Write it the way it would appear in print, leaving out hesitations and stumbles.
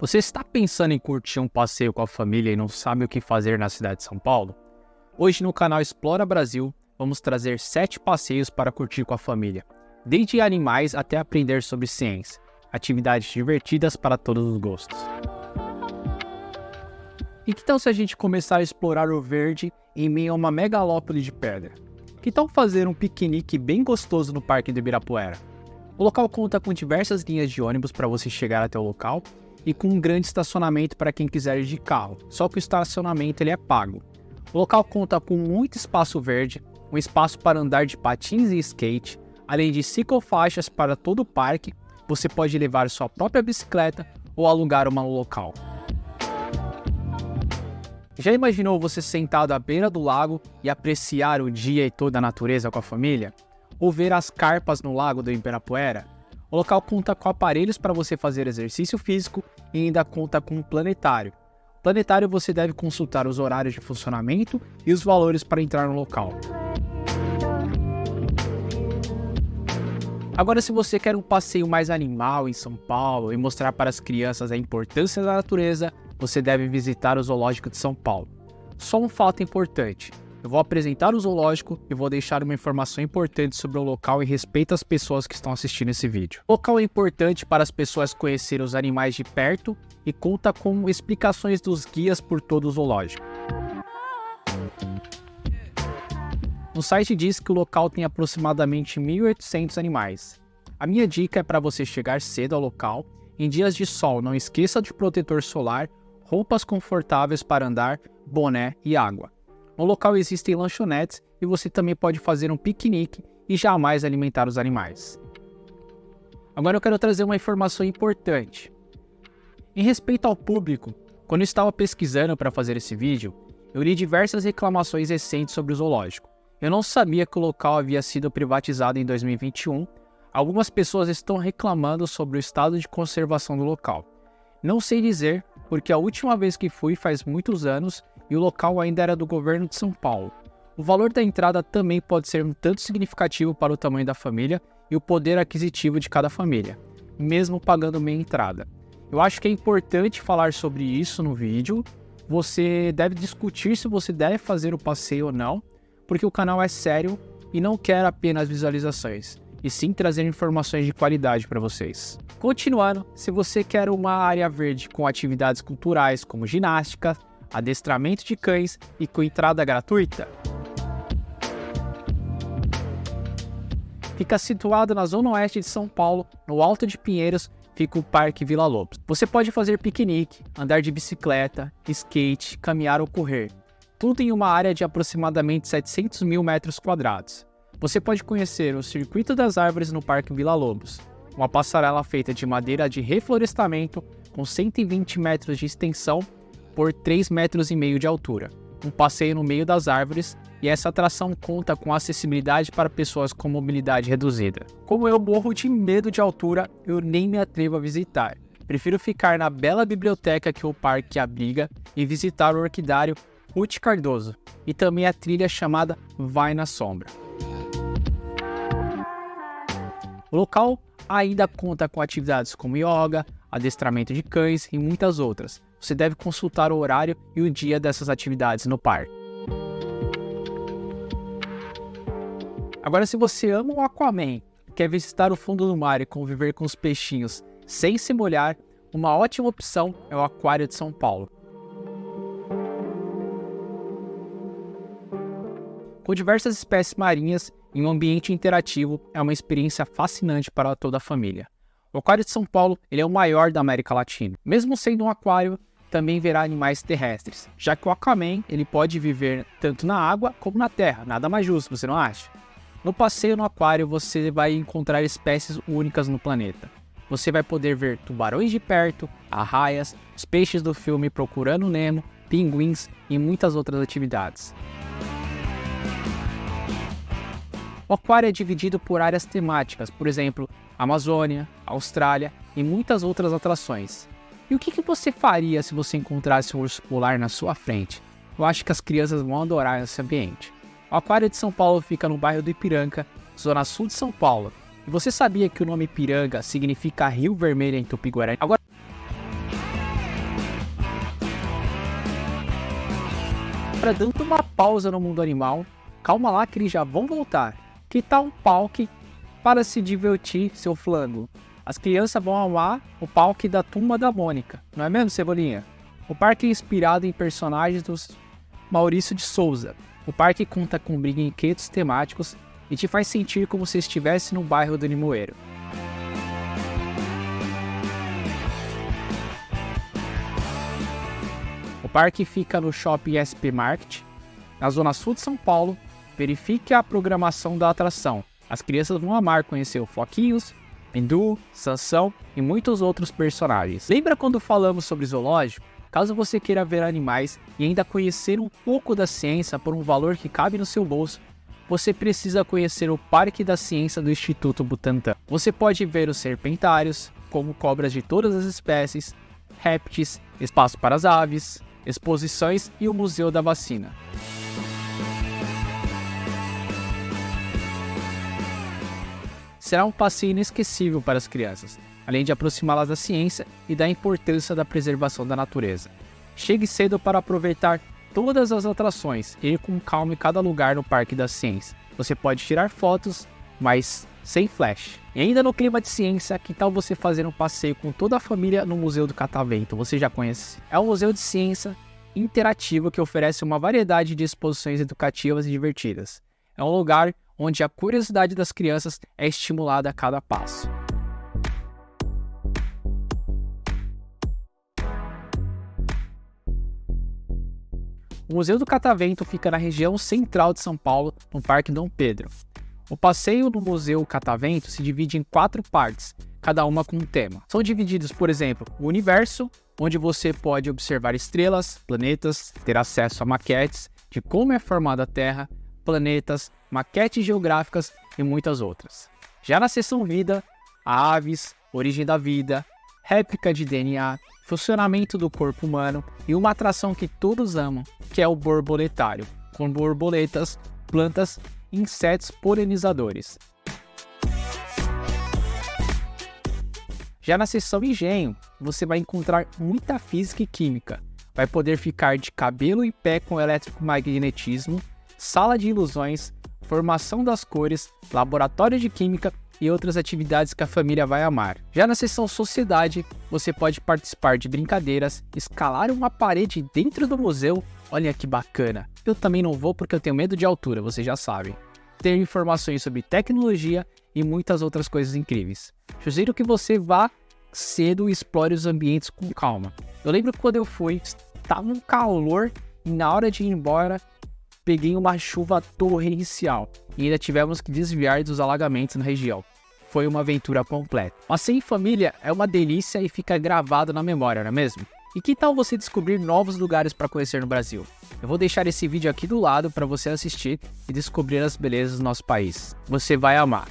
Você está pensando em curtir um passeio com a família e não sabe o que fazer na cidade de São Paulo? Hoje no canal Explora Brasil, vamos trazer 7 passeios para curtir com a família, desde animais até aprender sobre ciência, atividades divertidas para todos os gostos. E que tal se a gente começar a explorar o verde em meio a uma megalópole de pedra? Que tal fazer um piquenique bem gostoso no Parque do Ibirapuera? O local conta com diversas linhas de ônibus para você chegar até o local e com um grande estacionamento para quem quiser ir de carro, só que o estacionamento ele é pago. O local conta com muito espaço verde, um espaço para andar de patins e skate, além de ciclofaixas para todo o parque. Você pode levar sua própria bicicleta ou alugar uma no local. Já imaginou você sentado à beira do lago e apreciar o dia e toda a natureza com a família? Ou ver as carpas no lago do Ibirapuera? O local conta com aparelhos para você fazer exercício físico e ainda conta com um planetário. No planetário você deve consultar os horários de funcionamento e os valores para entrar no local. Agora, se você quer um passeio mais animal em São Paulo e mostrar para as crianças a importância da natureza, você deve visitar o Zoológico de São Paulo. Só um fato importante: eu vou apresentar o zoológico e vou deixar uma informação importante sobre o local e respeito às pessoas que estão assistindo esse vídeo. O local é importante para as pessoas conhecerem os animais de perto e conta com explicações dos guias por todo o zoológico. No site diz que o local tem aproximadamente 1.800 animais. A minha dica é para você chegar cedo ao local. Em dias de sol, não esqueça de protetor solar, roupas confortáveis para andar, boné e água. No local existem lanchonetes e você também pode fazer um piquenique e jamais alimentar os animais. Agora eu quero trazer uma informação importante. Em respeito ao público, quando eu estava pesquisando para fazer esse vídeo, eu li diversas reclamações recentes sobre o zoológico. Eu não sabia que o local havia sido privatizado em 2021. Algumas pessoas estão reclamando sobre o estado de conservação do local. Não sei dizer, porque a última vez que fui faz muitos anos e o local ainda era do governo de São Paulo. O valor da entrada também pode ser um tanto significativo para o tamanho da família e o poder aquisitivo de cada família, mesmo pagando meia entrada. Eu acho que é importante falar sobre isso no vídeo. Você deve discutir se você deve fazer o passeio ou não, porque o canal é sério e não quer apenas visualizações, e sim trazer informações de qualidade para vocês. Continuando, se você quer uma área verde com atividades culturais como ginástica, adestramento de cães e com entrada gratuita, fica situado na zona oeste de São Paulo, no Alto de Pinheiros, fica o Parque Vila Lobos. Você pode fazer piquenique, andar de bicicleta, skate, caminhar ou correr, tudo em uma área de aproximadamente 700 mil metros quadrados. Você pode conhecer o Circuito das Árvores no Parque Vila Lobos, uma passarela feita de madeira de reflorestamento com 120 metros de extensão por 3,5 metros de altura, um passeio no meio das árvores, e essa atração conta com acessibilidade para pessoas com mobilidade reduzida. Como eu morro de medo de altura, eu nem me atrevo a visitar. Prefiro ficar na bela biblioteca que o parque abriga e visitar o orquidário Ruth Cardoso e também a trilha chamada Vai na Sombra. O local ainda conta com atividades como yoga, adestramento de cães e muitas outras. Você deve consultar o horário e o dia dessas atividades no parque. Agora, se você ama o Aquaman, quer visitar o fundo do mar e conviver com os peixinhos sem se molhar, uma ótima opção é o Aquário de São Paulo. Com diversas espécies marinhas e um ambiente interativo, é uma experiência fascinante para toda a família. O Aquário de São Paulo ele é o maior da América Latina. Mesmo sendo um aquário, também verá animais terrestres, já que o Aquaman ele pode viver tanto na água como na terra, nada mais justo, você não acha? No passeio no aquário você vai encontrar espécies únicas no planeta. Você vai poder ver tubarões de perto, arraias, os peixes do filme Procurando Nemo, pinguins e muitas outras atividades. O aquário é dividido por áreas temáticas, por exemplo, Amazônia, Austrália e muitas outras atrações. E o que você faria se você encontrasse um urso polar na sua frente? Eu acho que as crianças vão adorar esse ambiente. O Aquário de São Paulo fica no bairro do Ipiranga, zona sul de São Paulo. E você sabia que o nome Ipiranga significa Rio Vermelho em Tupi-Guarani? Agora para dando uma pausa no mundo animal. Calma lá que eles já vão voltar. Que tal um parque para se divertir, seu flango? As crianças vão amar o parque da Turma da Mônica, não é mesmo, Cebolinha? O parque é inspirado em personagens dos Maurício de Souza. O parque conta com brinquedos temáticos e te faz sentir como se estivesse no bairro do Limoeiro. O parque fica no Shopping SP Market, na zona sul de São Paulo. Verifique a programação da atração. As crianças vão amar conhecer o Floquinhos, Pindu, Sansão e muitos outros personagens. Lembra quando falamos sobre zoológico? Caso você queira ver animais e ainda conhecer um pouco da ciência por um valor que cabe no seu bolso, você precisa conhecer o Parque da Ciência do Instituto Butantan. Você pode ver os serpentários, como cobras de todas as espécies, répteis, espaço para as aves, exposições e o Museu da Vacina. Será um passeio inesquecível para as crianças, além de aproximá-las da ciência e da importância da preservação da natureza. Chegue cedo para aproveitar todas as atrações e ir com calma em cada lugar no Parque da Ciência. Você pode tirar fotos, mas sem flash. E ainda no clima de ciência, que tal você fazer um passeio com toda a família no Museu do Catavento? Você já conhece? É um museu de ciência interativo que oferece uma variedade de exposições educativas e divertidas. É um lugar onde a curiosidade das crianças é estimulada a cada passo. O Museu do Catavento fica na região central de São Paulo, no Parque Dom Pedro. O passeio no Museu Catavento se divide em 4 partes, cada uma com um tema. São divididos, por exemplo, o universo, onde você pode observar estrelas, planetas, ter acesso a maquetes de como é formada a Terra, planetas, maquetes geográficas e muitas outras. Já na seção vida, aves, origem da vida, réplica de DNA, funcionamento do corpo humano e uma atração que todos amam, que é o borboletário, com borboletas, plantas e insetos polinizadores. Já na seção engenho, você vai encontrar muita física e química. Vai poder ficar de cabelo em pé com eletromagnetismo, sala de ilusões, formação das cores, laboratório de química e outras atividades que a família vai amar. Já na seção sociedade, você pode participar de brincadeiras, escalar uma parede dentro do museu, olha que bacana. Eu também não vou porque eu tenho medo de altura, vocês já sabem. Ter informações sobre tecnologia e muitas outras coisas incríveis. Sugiro que você vá cedo e explore os ambientes com calma. Eu lembro que quando eu fui, estava um calor e na hora de ir embora, peguei uma chuva torrencial e ainda tivemos que desviar dos alagamentos na região. Foi uma aventura completa. Mas sem família é uma delícia e fica gravado na memória, não é mesmo? E que tal você descobrir novos lugares para conhecer no Brasil? Eu vou deixar esse vídeo aqui do lado para você assistir e descobrir as belezas do nosso país. Você vai amar.